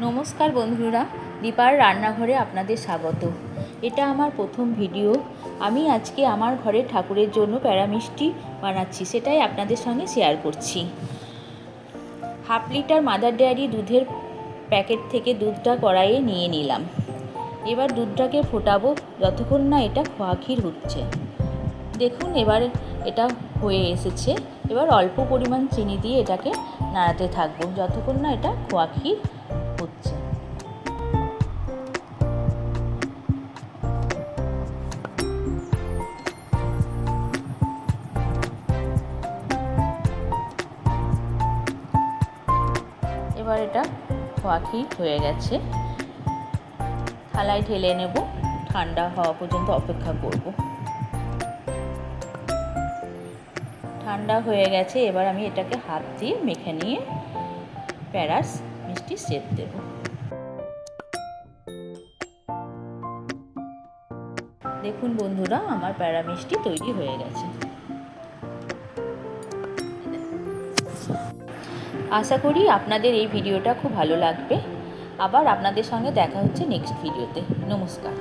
নমস্কার বন্ধুরা, দীপার রান্নাঘরে আপনাদের স্বাগত। এটা আমার প্রথম ভিডিও। আমি আজকে আমার ঘরে ঠাকুরের জন্য প্যারা মিষ্টি বানাচ্ছি, সেটাই আপনাদের সঙ্গে শেয়ার করছি। হাফ লিটার মাদার ডেয়ারি দুধের প্যাকেট থেকে দুধটা কড়াইয়ে নিয়ে নিলাম। এবার দুধটাকে ফোটাবো যতক্ষণ না এটা খোয়া ক্ষীর হচ্ছে। দেখুন এবার এটা হয়ে এসেছে। এবার অল্প পরিমাণ চিনি দিয়ে এটাকে নাড়াতে থাকবো যতক্ষণ না এটা খোয়া ক্ষীর হচ্ছে। এবার এটা খোয়া ক্ষীর হয়ে গেছে, থালায় ঢেলে নেব। ঠান্ডা হওয়া পর্যন্ত অপেক্ষা করব। ঠান্ডা হয়ে গেছে, এবার আমি এটাকে হাত দিয়ে মেখে নিয়ে প্যারাস মিষ্টি শেপ দেব। দেখুন বন্ধুরা, আমার প্যারা মিষ্টি তৈরি হয়ে গেছে। আশা করি আপনাদের এই ভিডিওটা খুব ভালো লাগবে। আবার আপনাদের সঙ্গে দেখা হচ্ছে নেক্সট ভিডিওতে। নমস্কার।